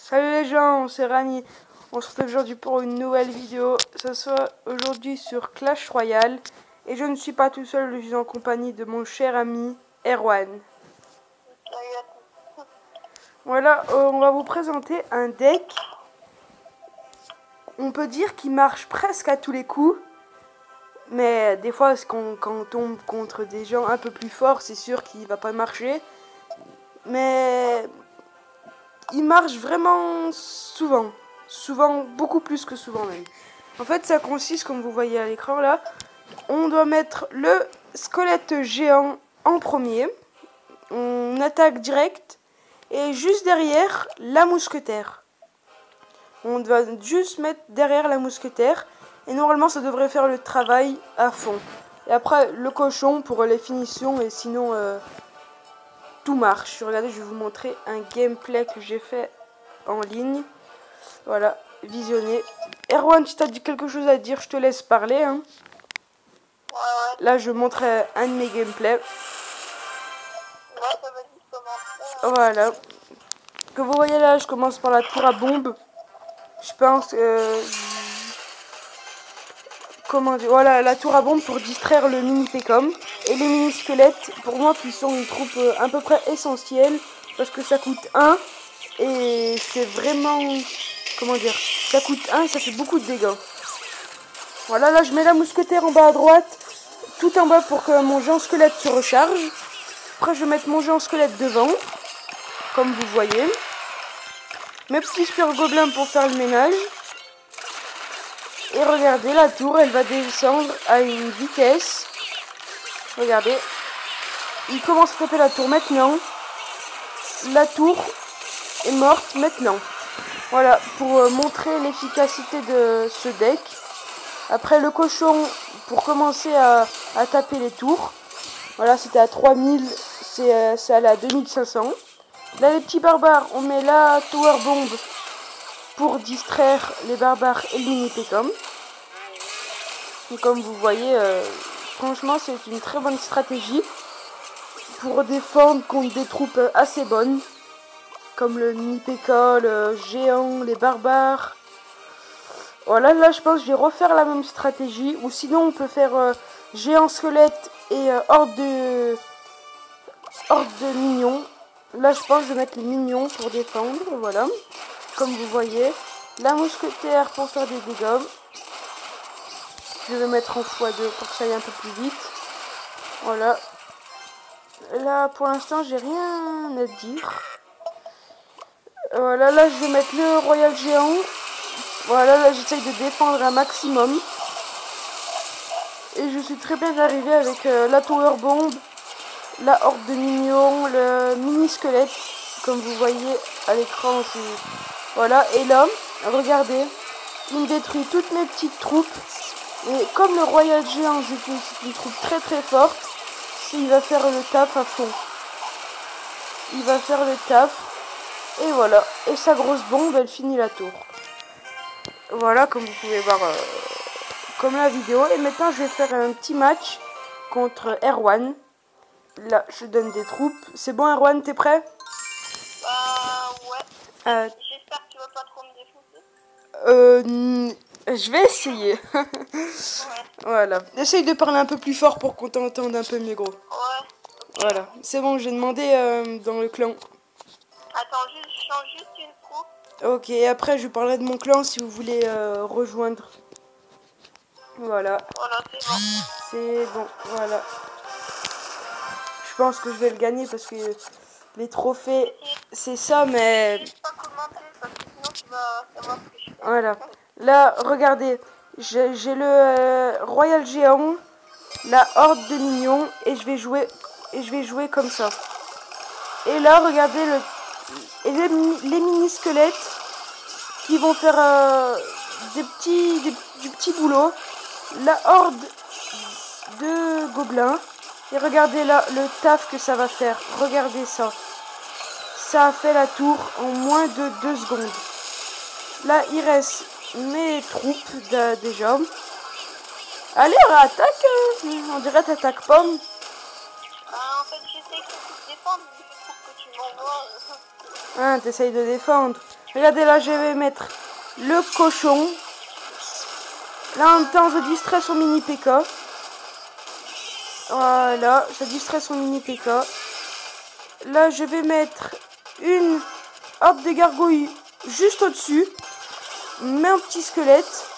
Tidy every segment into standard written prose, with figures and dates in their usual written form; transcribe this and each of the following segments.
Salut les gens, c'est Rani. On se retrouve aujourd'hui pour une nouvelle vidéo. Ce soit aujourd'hui sur Clash Royale. Et je ne suis pas tout seul, je suis en compagnie de mon cher ami Erwan. Voilà, on va vous présenter un deck. On peut dire qu'il marche presque à tous les coups. Mais des fois, quand on tombe contre des gens un peu plus forts, c'est sûr qu'il va pas marcher. Mais il marche vraiment souvent. Souvent, beaucoup plus que souvent même. En fait, ça consiste, comme vous voyez à l'écran là, on doit mettre le squelette géant en premier. On attaque direct. Et juste derrière, la mousquetaire. On doit juste mettre derrière la mousquetaire. Et normalement, ça devrait faire le travail à fond. Et après, le cochon pour les finitions. Et sinon, tout marche. Regardez, je vais vous montrer un gameplay que j'ai fait en ligne. Voilà, visionnez. Erwan, si tu as quelque chose à dire, je te laisse parler. Hein. Ouais. Là, je montre un de mes gameplays. Voilà. Que vous voyez là, je commence par la tour à bombe. Je pense... comment dire, voilà, la tour à bombe pour distraire le mini Pécom. Et les mini squelettes, pour moi, qui sont une troupe à peu près essentielle. Parce que ça coûte 1. Et c'est vraiment... Comment dire, ça coûte 1 et ça fait beaucoup de dégâts. Voilà, là je mets la mousquetaire en bas à droite, tout en bas pour que mon géant squelette se recharge. Après je vais mettre mon géant squelette devant, comme vous voyez. Mes petits super gobelins pour faire le ménage. Et regardez, la tour, elle va descendre à une vitesse. Regardez, il commence à taper la tour maintenant. La tour est morte maintenant. Voilà, pour montrer l'efficacité de ce deck. Après le cochon, pour commencer à taper les tours. Voilà, c'était à 3000, c'est allé à 2500. Là, les petits barbares, on met la tower bomb pour distraire les barbares et le mini Pécom. Comme vous voyez, franchement, c'est une très bonne stratégie pour défendre contre des troupes assez bonnes. Comme le mini Pécom, le géant, les barbares. Voilà, là je pense que je vais refaire la même stratégie. Ou sinon on peut faire géant squelette et horde de minions. Là je pense que je vais mettre les minions pour défendre. Voilà, comme vous voyez. La mousquetaire pour faire des dégâts. Je vais mettre en x2 pour que ça aille un peu plus vite. Voilà. Là pour l'instant j'ai rien à dire. Voilà, là je vais mettre le royal géant. Voilà, là j'essaye de défendre un maximum. Et je suis très bien arrivé avec la tower bomb, la horde de minions, le mini squelette, comme vous voyez à l'écran aussi. Voilà, et là, regardez, il me détruit toutes mes petites troupes. Et comme le royal géant, c'est une troupe très très forte, il va faire le taf à fond. Il va faire le taf. Et voilà, et sa grosse bombe, elle finit la tour. Voilà, comme vous pouvez voir comme la vidéo. Et maintenant, je vais faire un petit match contre Erwan. Là, je donne des troupes. C'est bon, Erwan, t'es prêt? Ouais. J'espère que tu vas pas trop me défoncer. Je vais essayer. Ouais. Voilà. Essaye de parler un peu plus fort pour qu'on t'entende un peu mieux, gros. Ouais. Voilà. C'est bon, j'ai demandé dans le clan. Attends, je change juste une troupe. Ok, après, je parlerai de mon clan si vous voulez rejoindre. Voilà. Voilà, c'est bon. C'est bon, voilà. Je pense que je vais le gagner parce que les trophées, c'est ça, mais... Je pas commenter parce que sinon tu vas savoir ce que je fais. Voilà. Là, regardez, j'ai le royal géant, la horde de minions, et je vais jouer comme ça. Et là, regardez les mini squelettes qui vont faire du petit boulot. La horde de gobelins. Et regardez là le taf que ça va faire. Regardez ça. Ça a fait la tour en moins de 2 secondes. Là, il reste mes troupes déjà. Allez, attaque. On dirait t'attaques pomme. En fait, j'essaie de défendre, mais je trouve que tu m'envoies. Ah, t'essayes de défendre. Regardez là, je vais mettre le cochon. Là, en même temps, je distrais son mini PK. Voilà, ça distrait son mini PK. Là, je vais mettre une horde de gargouilles juste au-dessus. Mets un petit squelette.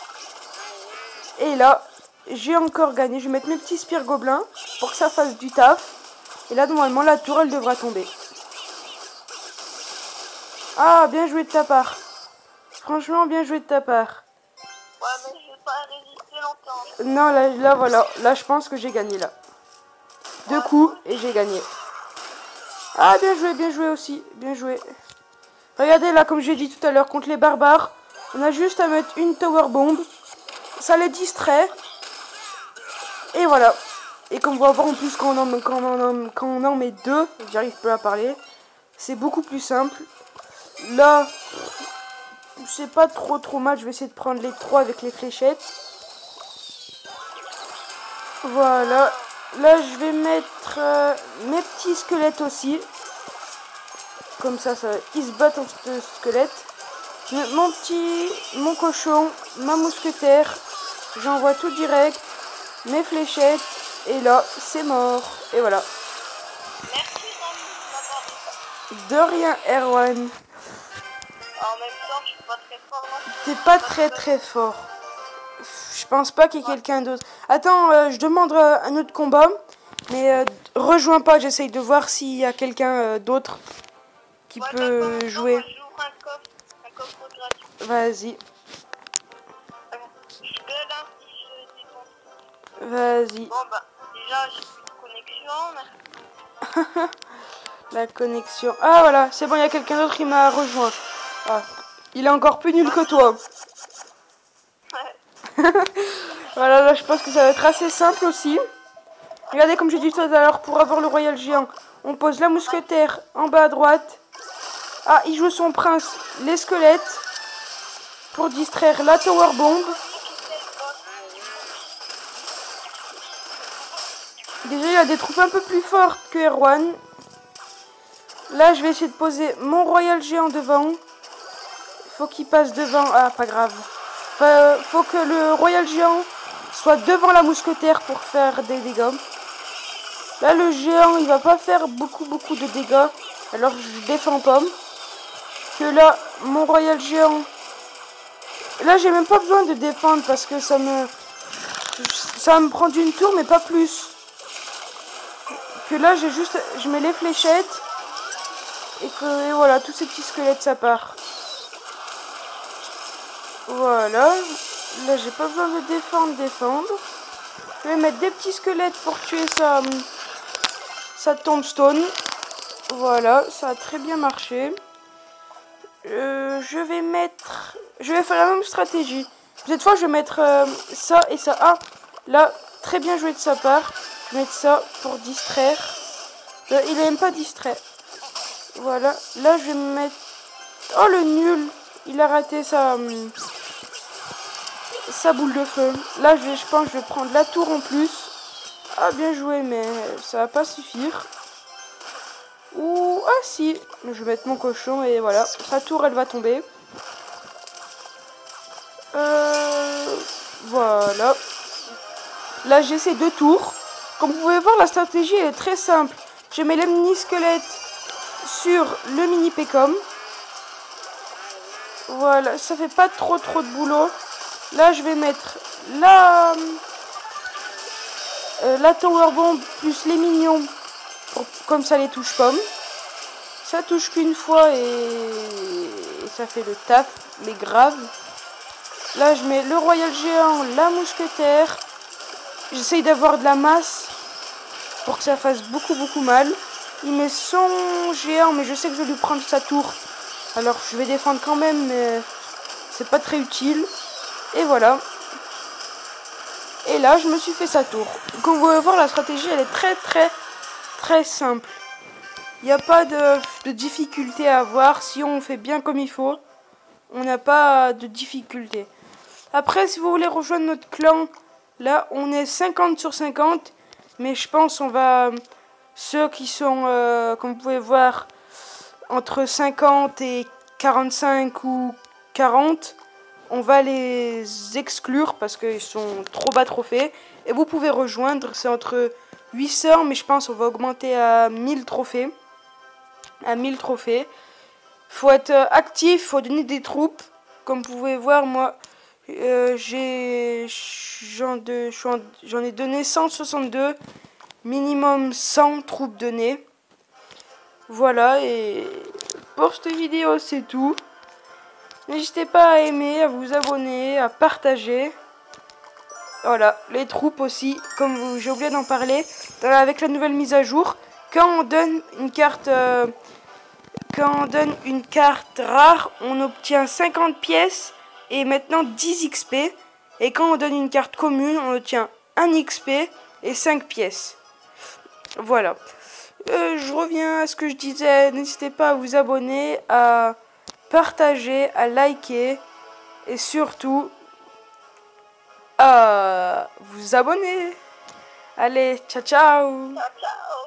Et là, j'ai encore gagné. Je vais mettre mes petits spires gobelins pour que ça fasse du taf. Et là, normalement, la tour, elle devra tomber. Ah, bien joué de ta part. Franchement, bien joué de ta part. Ouais, mais je vais pas résister longtemps. Non, là, voilà. Là, je pense que j'ai gagné, là. Deux coups, et j'ai gagné. Ah, bien joué aussi. Bien joué. Regardez, là, comme j'ai dit tout à l'heure, contre les barbares, on a juste à mettre une tower bomb. Ça les distrait. Et voilà. Et comme on va voir en plus quand on en met deux, j'arrive pas à parler, c'est beaucoup plus simple. Là, c'est pas trop mal. Je vais essayer de prendre les 3 avec les fléchettes. Voilà. Là, je vais mettre mes petits squelettes aussi. Comme ça, ils se battent en squelette. Mon cochon, ma mousquetaire. J'envoie tout direct. Mes fléchettes. Et là, c'est mort. Et voilà. Merci, Tom, De rien, Erwan. en même temps, je suis pas très fort, non? T'es pas très fort. Je pense pas qu'il y ait quelqu'un d'autre. Attends, je demande un autre combat. Mais rejoins pas, j'essaye de voir s'il y a quelqu'un d'autre qui peut jouer. J'ouvre un coffre gratuit. Vas-y, Je peux là si je défonce. vas-y. Bon, bah, déjà, j'ai plus de connexion. La connexion. Ah voilà, c'est bon, il y a quelqu'un d'autre qui m'a rejoint. Ah, il est encore plus nul que toi. Ouais. Voilà, là je pense que ça va être assez simple aussi. Regardez comme j'ai dit tout à l'heure, pour avoir le royal géant, on pose la mousquetaire en bas à droite. Ah, il joue son prince, les squelettes, pour distraire la tower bomb. Déjà, il y a des troupes un peu plus fortes que Erwan. Là, je vais essayer de poser mon royal géant devant. Faut qu'il passe devant. Ah, pas grave. Faut que le royal géant soit devant la mousquetaire pour faire des dégâts. Là, le géant, il va pas faire beaucoup de dégâts. Alors, je défends pas. Que là, mon royal géant... Là, j'ai même pas besoin de défendre parce que ça va me prendre une tour, mais pas plus. Que là, je mets les fléchettes. Et voilà, tous ces petits squelettes, ça part. Voilà. Là, j'ai pas besoin de défendre. Je vais mettre des petits squelettes pour tuer sa tombstone. Voilà, ça a très bien marché. Je vais faire la même stratégie. Cette fois, je vais mettre ça et ça. Ah, là, très bien joué de sa part. Je vais mettre ça pour distraire. Il n'aime pas distraire. Voilà, là, je vais mettre... Oh, le nul. Il a raté sa boule de feu. Là, je pense que je vais prendre la tour en plus. Ah, bien joué, mais ça va pas suffire. Ou... Ah, si. Je vais mettre mon cochon et voilà. Sa tour, elle va tomber. Voilà. Là, j'ai ces 2 tours. Comme vous pouvez voir, la stratégie elle est très simple. Je mets les mini-squelettes sur le mini-pécom. Voilà, ça fait pas trop de boulot. Là, je vais mettre la tower bomb plus les minions. Comme ça, les touche pas. Ça touche qu'une fois et ça fait le taf, mais grave. Là, je mets le royal géant, la mousquetaire. J'essaye d'avoir de la masse pour que ça fasse beaucoup mal. Il met son géant, mais je sais que je vais lui prendre sa tour. Alors, je vais défendre quand même, mais c'est pas très utile. Et voilà. Et là, je me suis fait sa tour. Comme vous pouvez voir, la stratégie, elle est très simple. Il n'y a pas de difficulté à avoir. Si on fait bien comme il faut, on n'a pas de difficulté. Après, si vous voulez rejoindre notre clan, là, on est 50 sur 50. Mais je pense on va Ceux qui sont, comme vous pouvez voir, entre 50 et 45 ou 40, on va les exclure parce qu'ils sont trop bas trophées. Et vous pouvez rejoindre, c'est entre 800, mais je pense qu'on va augmenter à 1000 trophées. À 1000 trophées. Faut être actif, faut donner des troupes. Comme vous pouvez voir, moi, j'en ai donné 162. Minimum 100 troupes données. Voilà, et pour cette vidéo, c'est tout. N'hésitez pas à aimer, à vous abonner, à partager. Voilà, les troupes aussi, comme j'ai oublié d'en parler, avec la nouvelle mise à jour, quand on donne une carte rare, on obtient 50 pièces et maintenant 10 XP. Et quand on donne une carte commune, on obtient 1 XP et 5 pièces. Voilà. Je reviens à ce que je disais, n'hésitez pas à vous abonner, à partager, à liker et surtout à vous abonner. Allez, ciao ciao. Ciao, ciao.